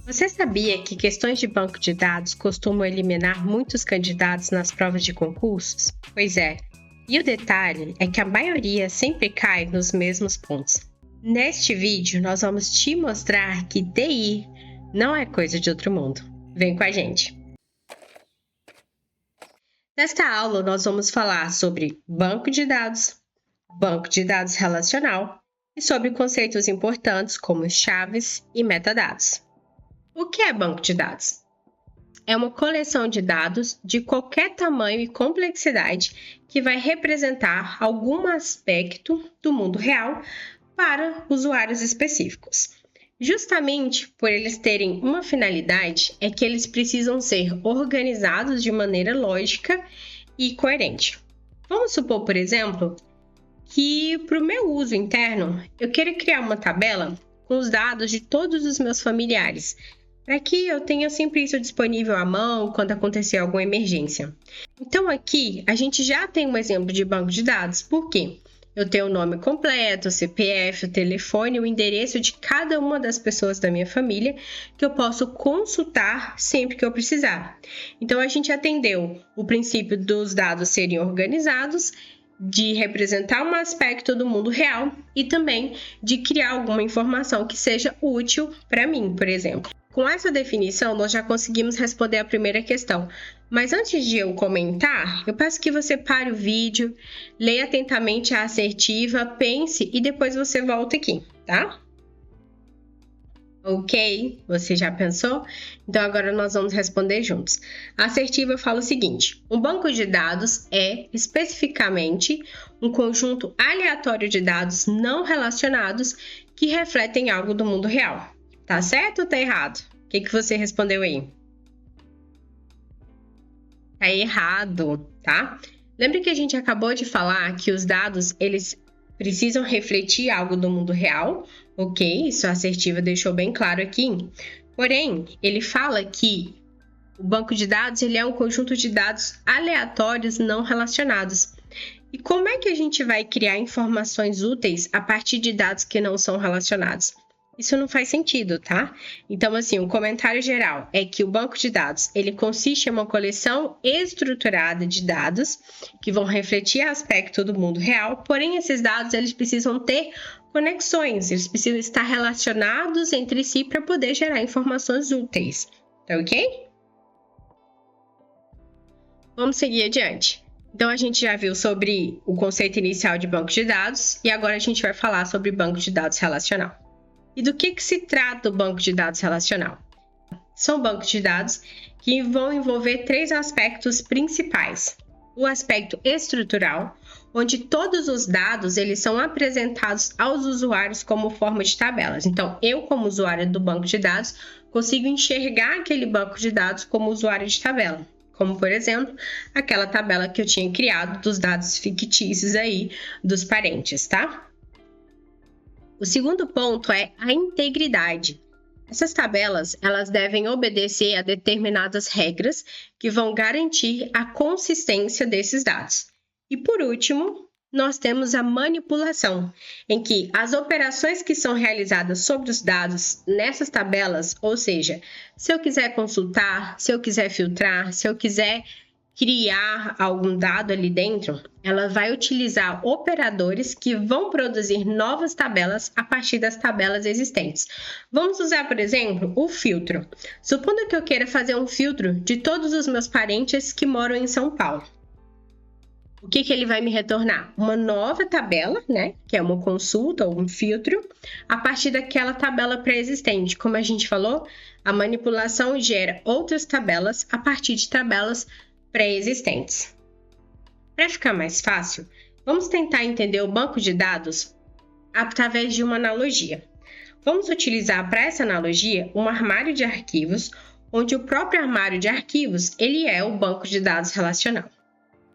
Você sabia que questões de banco de dados costumam eliminar muitos candidatos nas provas de concursos? Pois é, e o detalhe é que a maioria sempre cai nos mesmos pontos. Neste vídeo, nós vamos te mostrar que TI não é coisa de outro mundo. Vem com a gente! Nesta aula, nós vamos falar sobre banco de dados relacional e sobre conceitos importantes como chaves e metadados. O que é banco de dados? É uma coleção de dados de qualquer tamanho e complexidade que vai representar algum aspecto do mundo real para usuários específicos. Justamente por eles terem uma finalidade, é que eles precisam ser organizados de maneira lógica e coerente. Vamos supor, por exemplo, que para o meu uso interno, eu quero criar uma tabela com os dados de todos os meus familiares, para que eu tenha sempre isso disponível à mão quando acontecer alguma emergência. Então aqui a gente já tem um exemplo de banco de dados, por quê? Eu tenho o nome completo, o CPF, o telefone, o endereço de cada uma das pessoas da minha família que eu posso consultar sempre que eu precisar. Então a gente atendeu o princípio dos dados serem organizados, de representar um aspecto do mundo real e também de criar alguma informação que seja útil para mim, por exemplo. Com essa definição, nós já conseguimos responder a primeira questão. Mas antes de eu comentar, eu peço que você pare o vídeo, leia atentamente a assertiva, pense e depois você volta aqui, tá? Ok? Você já pensou? Então agora nós vamos responder juntos. A assertiva fala o seguinte: um banco de dados é, especificamente, um conjunto aleatório de dados não relacionados que refletem algo do mundo real. Tá certo ou tá errado? O que você respondeu aí? Tá errado, tá? Lembra que a gente acabou de falar que os dados, eles precisam refletir algo do mundo real? Ok, isso a assertiva deixou bem claro aqui. Porém, ele fala que o banco de dados ele é um conjunto de dados aleatórios não relacionados. E como é que a gente vai criar informações úteis a partir de dados que não são relacionados? Isso não faz sentido, tá? Então, assim, o comentário geral é que o banco de dados, ele consiste em uma coleção estruturada de dados que vão refletir aspecto do mundo real, porém, esses dados, eles precisam ter conexões, eles precisam estar relacionados entre si para poder gerar informações úteis, tá ok? Vamos seguir adiante. Então, a gente já viu sobre o conceito inicial de banco de dados e agora a gente vai falar sobre banco de dados relacional. E do que se trata o banco de dados relacional? São bancos de dados que vão envolver três aspectos principais. O aspecto estrutural, onde todos os dados eles são apresentados aos usuários como forma de tabelas. Então, eu, como usuário do banco de dados, consigo enxergar aquele banco de dados como usuário de tabela. Como, por exemplo, aquela tabela que eu tinha criado dos dados fictícios aí dos parentes, tá? O segundo ponto é a integridade. Essas tabelas, elas devem obedecer a determinadas regras que vão garantir a consistência desses dados. E por último, nós temos a manipulação, em que as operações que são realizadas sobre os dados nessas tabelas, ou seja, se eu quiser consultar, se eu quiser filtrar, se eu quiser criar algum dado ali dentro, ela vai utilizar operadores que vão produzir novas tabelas a partir das tabelas existentes. Vamos usar, por exemplo, o filtro. Supondo que eu queira fazer um filtro de todos os meus parentes que moram em São Paulo. O que ele vai me retornar? Uma nova tabela, né? Que é uma consulta ou um filtro, a partir daquela tabela pré-existente. Como a gente falou, a manipulação gera outras tabelas a partir de tabelas pré-existentes. Para ficar mais fácil, vamos tentar entender o banco de dados através de uma analogia. Vamos utilizar para essa analogia um armário de arquivos, onde o próprio armário de arquivos ele é o banco de dados relacional.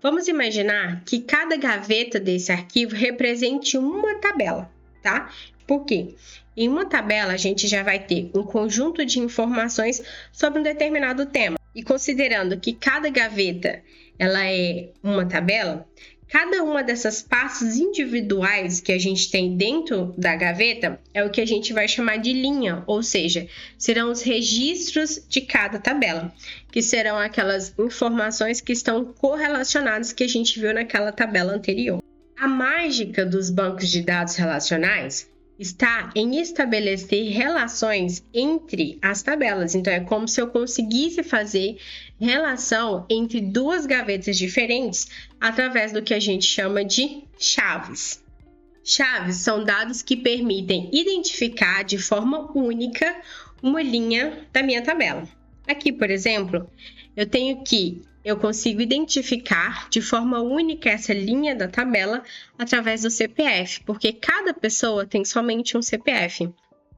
Vamos imaginar que cada gaveta desse arquivo represente uma tabela, tá? Por quê? Em uma tabela, a gente já vai ter um conjunto de informações sobre um determinado tema. E considerando que cada gaveta ela é uma tabela, Cada uma dessas pastas individuais que a gente tem dentro da gaveta é o que a gente vai chamar de linha, ou seja, serão os registros de cada tabela, que serão aquelas informações que estão correlacionadas que a gente viu naquela tabela anterior. A mágica dos bancos de dados relacionais está em estabelecer relações entre as tabelas. Então, é como se eu conseguisse fazer relação entre duas gavetas diferentes através do que a gente chama de chaves. Chaves são dados que permitem identificar de forma única uma linha da minha tabela. Aqui, por exemplo, eu consigo identificar de forma única essa linha da tabela através do CPF, porque cada pessoa tem somente um CPF.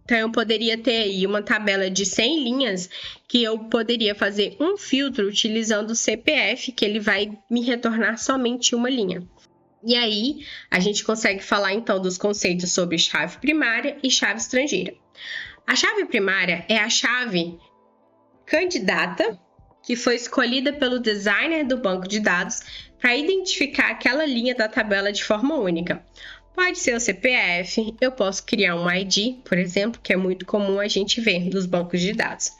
Então, eu poderia ter aí uma tabela de 100 linhas que eu poderia fazer um filtro utilizando o CPF, que ele vai me retornar somente uma linha. E aí, a gente consegue falar então dos conceitos sobre chave primária e chave estrangeira. A chave primária é a chave candidata que foi escolhida pelo designer do banco de dados para identificar aquela linha da tabela de forma única. Pode ser o CPF, eu posso criar um ID, por exemplo, que é muito comum a gente ver nos bancos de dados.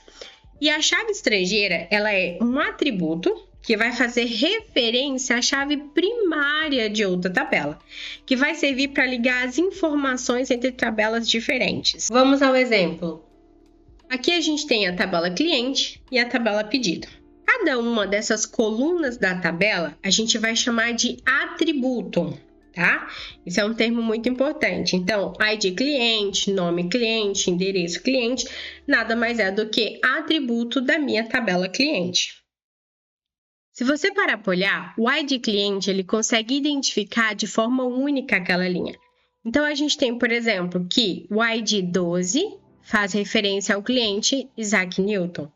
E a chave estrangeira, ela é um atributo que vai fazer referência à chave primária de outra tabela, que vai servir para ligar as informações entre tabelas diferentes. Vamos ao exemplo. Aqui a gente tem a tabela cliente e a tabela pedido. Cada uma dessas colunas da tabela a gente vai chamar de atributo, tá? Isso é um termo muito importante. Então, ID cliente, nome cliente, endereço cliente, nada mais é do que atributo da minha tabela cliente. Se você parar para olhar, o ID cliente ele consegue identificar de forma única aquela linha. Então, a gente tem, por exemplo, que o ID 12 faz referência ao cliente Isaac Newton.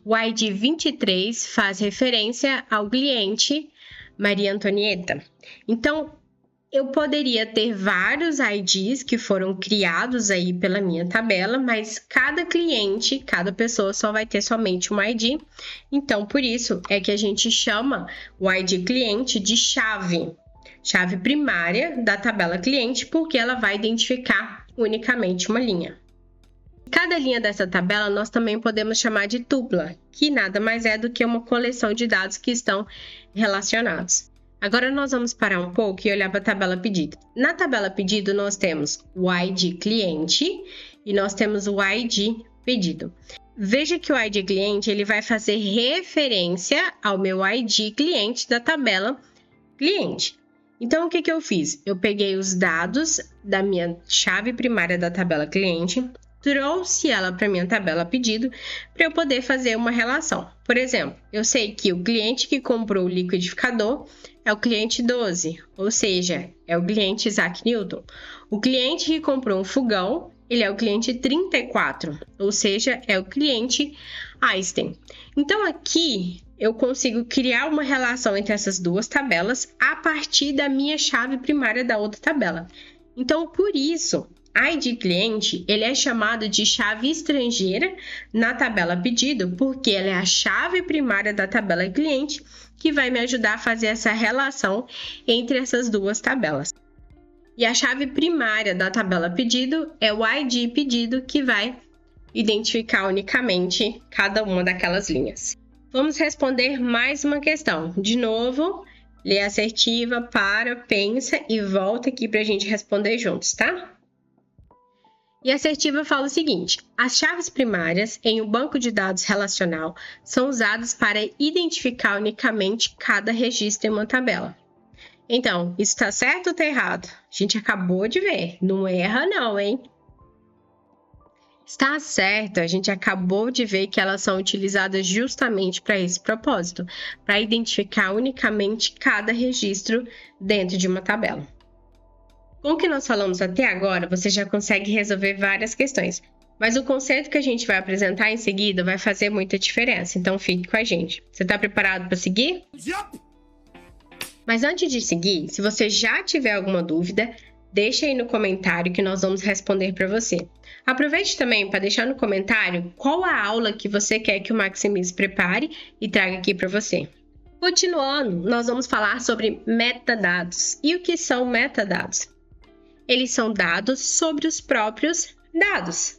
O ID 23 faz referência ao cliente Maria Antonieta. Então, eu poderia ter vários IDs que foram criados aí pela minha tabela, mas cada cliente, cada pessoa só vai ter somente um ID. Então, por isso é que a gente chama o ID cliente de chave primária da tabela cliente, porque ela vai identificar unicamente uma linha. Cada linha dessa tabela nós também podemos chamar de tupla, que nada mais é do que uma coleção de dados que estão relacionados. Agora nós vamos parar um pouco e olhar para a tabela pedido. Na tabela pedido nós temos o ID cliente e nós temos o ID pedido. Veja que o ID cliente ele vai fazer referência ao meu ID cliente da tabela cliente. Então, o que eu fiz? Eu peguei os dados da minha chave primária da tabela cliente, trouxe ela para minha tabela pedido para eu poder fazer uma relação. Por exemplo, eu sei que o cliente que comprou o liquidificador é o cliente 12, ou seja, é o cliente Isaac Newton. O cliente que comprou um fogão, ele é o cliente 34, ou seja, é o cliente Einstein. Então, aqui eu consigo criar uma relação entre essas duas tabelas a partir da minha chave primária da outra tabela. Então, por isso, ID cliente ele é chamado de chave estrangeira na tabela pedido, porque ela é a chave primária da tabela cliente que vai me ajudar a fazer essa relação entre essas duas tabelas. E a chave primária da tabela pedido é o ID pedido, que vai identificar unicamente cada uma daquelas linhas. Vamos responder mais uma questão. De novo, lê a assertiva, pensa e volta aqui para a gente responder juntos, tá? E a assertiva fala o seguinte: as chaves primárias em um banco de dados relacional são usadas para identificar unicamente cada registro em uma tabela. Então, isso está certo ou está errado? A gente acabou de ver, não erra não, hein? Está certo, a gente acabou de ver que elas são utilizadas justamente para esse propósito, para identificar unicamente cada registro dentro de uma tabela. Com o que nós falamos até agora, você já consegue resolver várias questões, mas o conceito que a gente vai apresentar em seguida vai fazer muita diferença, então fique com a gente. Você está preparado para seguir? Yep. Mas antes de seguir, se você já tiver alguma dúvida, deixa aí no comentário que nós vamos responder para você. Aproveite também para deixar no comentário qual a aula que você quer que o Maximise prepare e traga aqui para você. Continuando, nós vamos falar sobre metadados. E o que são metadados? Eles são dados sobre os próprios dados.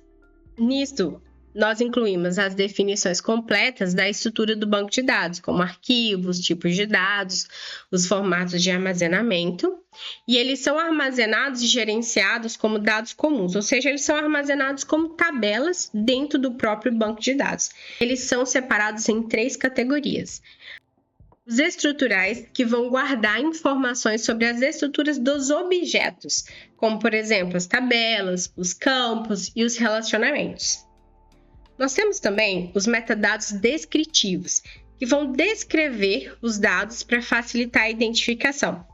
Nisto, nós incluímos as definições completas da estrutura do banco de dados, como arquivos, tipos de dados, os formatos de armazenamento, e eles são armazenados e gerenciados como dados comuns, ou seja, eles são armazenados como tabelas dentro do próprio banco de dados. Eles são separados em 3 categorias. Os estruturais, que vão guardar informações sobre as estruturas dos objetos, como, por exemplo, as tabelas, os campos e os relacionamentos. Nós temos também os metadados descritivos, que vão descrever os dados para facilitar a identificação.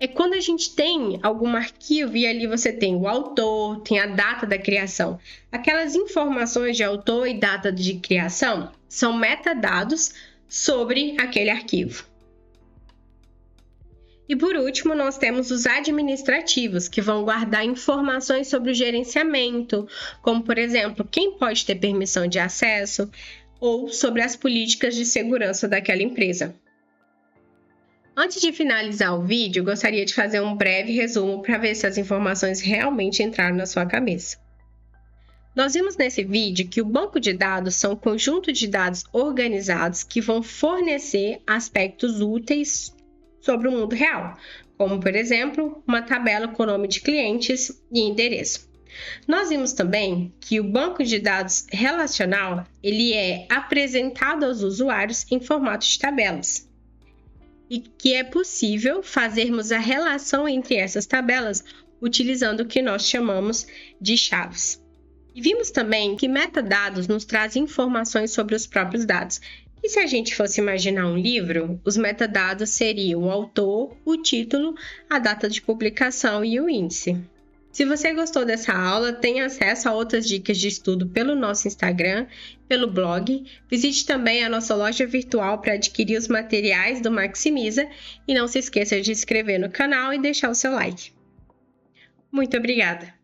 É quando a gente tem algum arquivo e ali você tem o autor, tem a data da criação. Aquelas informações de autor e data de criação são metadados sobre aquele arquivo. E por último, nós temos os administrativos, que vão guardar informações sobre o gerenciamento, como, por exemplo, quem pode ter permissão de acesso ou sobre as políticas de segurança daquela empresa. Antes de finalizar o vídeo, eu gostaria de fazer um breve resumo para ver se as informações realmente entraram na sua cabeça. Nós vimos nesse vídeo que o banco de dados são um conjunto de dados organizados que vão fornecer aspectos úteis sobre o mundo real, como, por exemplo, uma tabela com nome de clientes e endereço. Nós vimos também que o banco de dados relacional ele é apresentado aos usuários em formato de tabelas e que é possível fazermos a relação entre essas tabelas utilizando o que nós chamamos de chaves. E vimos também que metadados nos trazem informações sobre os próprios dados. E se a gente fosse imaginar um livro, os metadados seriam o autor, o título, a data de publicação e o índice. Se você gostou dessa aula, tem acesso a outras dicas de estudo pelo nosso Instagram, pelo blog. Visite também a nossa loja virtual para adquirir os materiais do Maximiza e não se esqueça de se inscrever no canal e deixar o seu like. Muito obrigada!